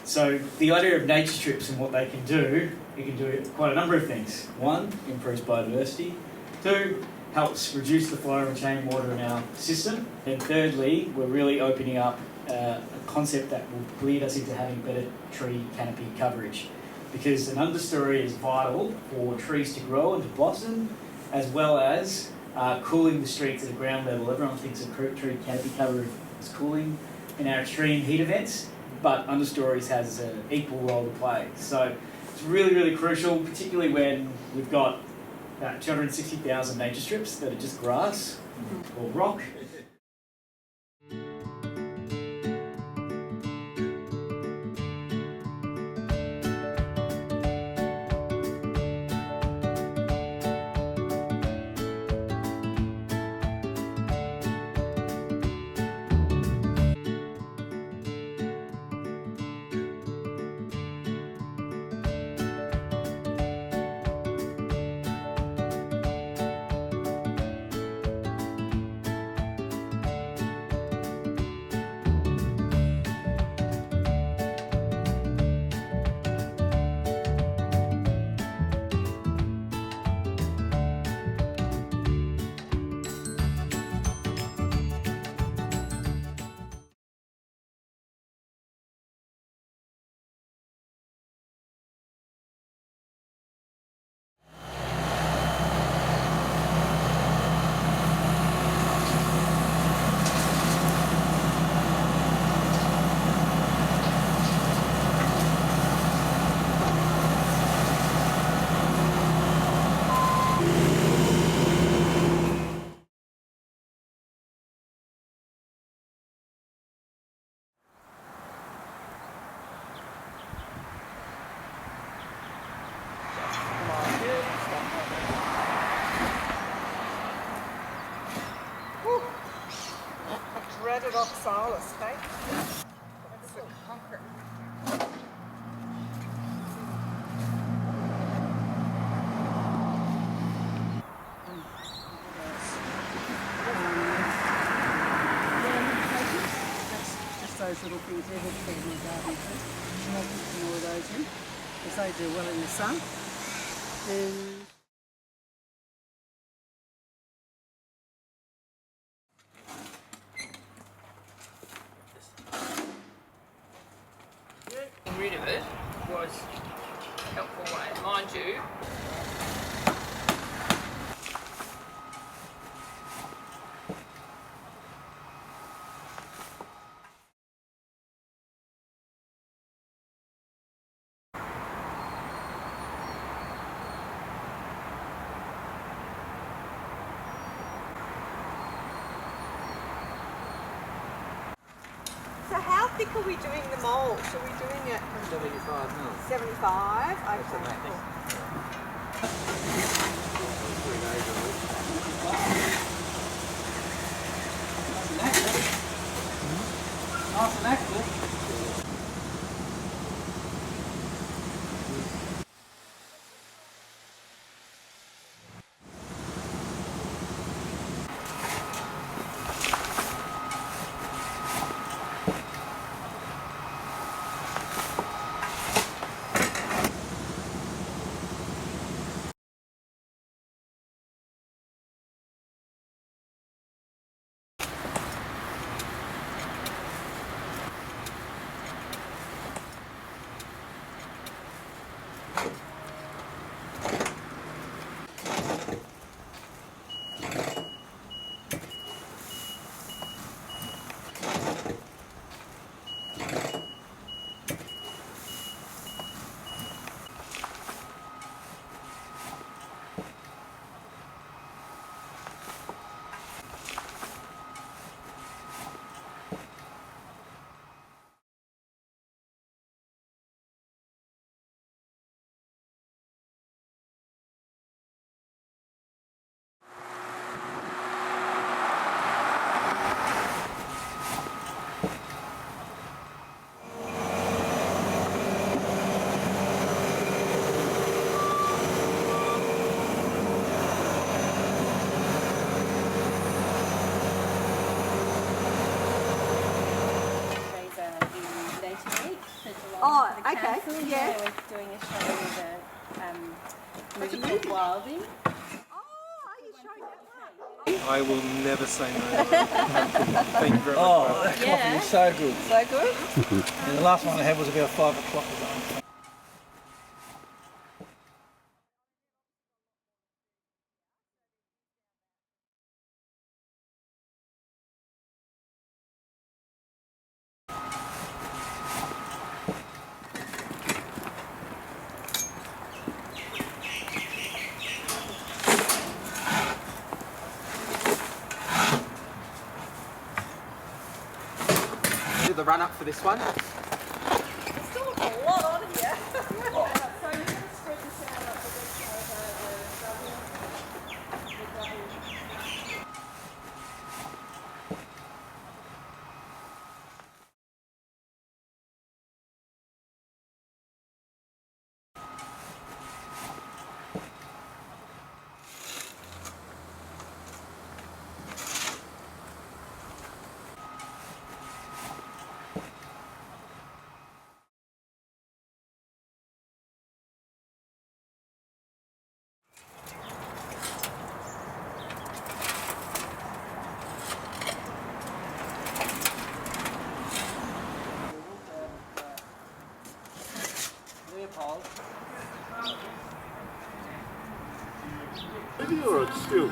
So the idea of nature strips and what they can do, it can do quite a number of things. One, improves biodiversity. Two, helps reduce the flow and retaining water in our system. And thirdly, we're really opening up a concept that will lead us into having better tree canopy coverage, because an understory is vital for trees to grow and to blossom, as well as cooling the streets at a ground level. Everyone thinks a tree canopy cover is cooling in our extreme heat events, but understories has an equal role to play. So it's really, really crucial, particularly when we've got about 260,000 nature strips that are just grass or rock. Dreaded oxalis, okay? That's the concrete. Just those little things there, which feed my garden too. And I put some more of those in, because they do well in the sun. And Getting rid of it was a helpful way, mind you. So how thick are we doing the mould? Are we doing it 75 mil. 75? Okay, That's amazing. cool. 3 days a week. Nice and active. Oh, the okay. council. Yeah. We're doing a show with a movie called Wilding. Oh, are you showing that one? I will never say no. Thank you very much. Oh, that coffee Yeah. is so good. So good. And the last one I had was about 5 o'clock or something. Do the run up for this one. There's still a lot on here. So you're going to spread this out over the double. Video or it's still?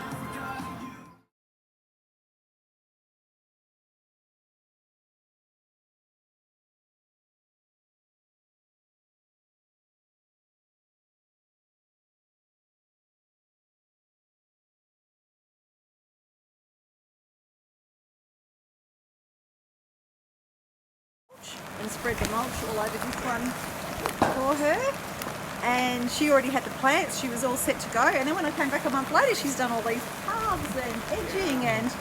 And spread the mulch all over this one for her. And she already had the plants, she was all set to go. And then when I came back a month later, she's done all these paths and edging and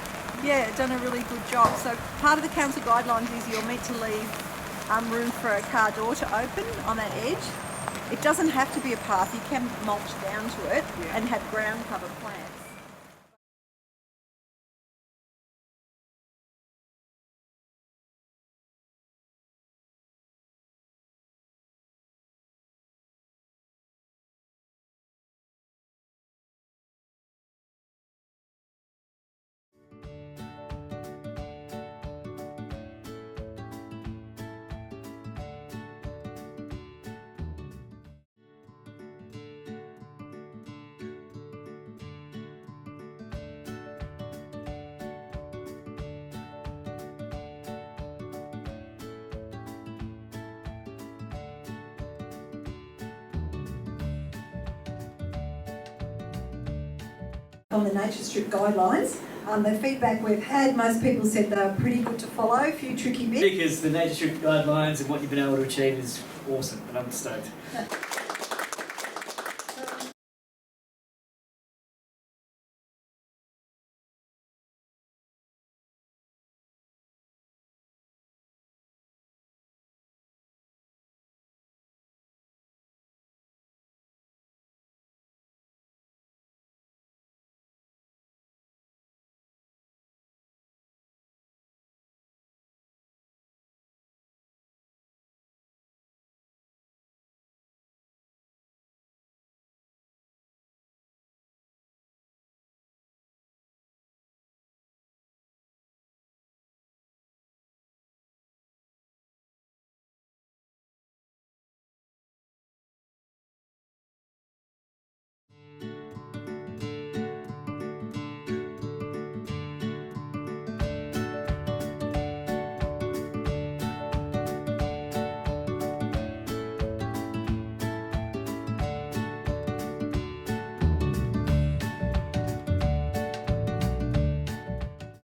yeah, done a really good job. So part of the council guidelines is you're meant to leave room for a car door to open on that edge. It doesn't have to be a path, you can mulch down to it and have ground cover plants. On the nature strip guidelines, the feedback we've had, most people said they're pretty good to follow, a few tricky bits. Because the nature strip guidelines and what you've been able to achieve is awesome, and I'm stoked.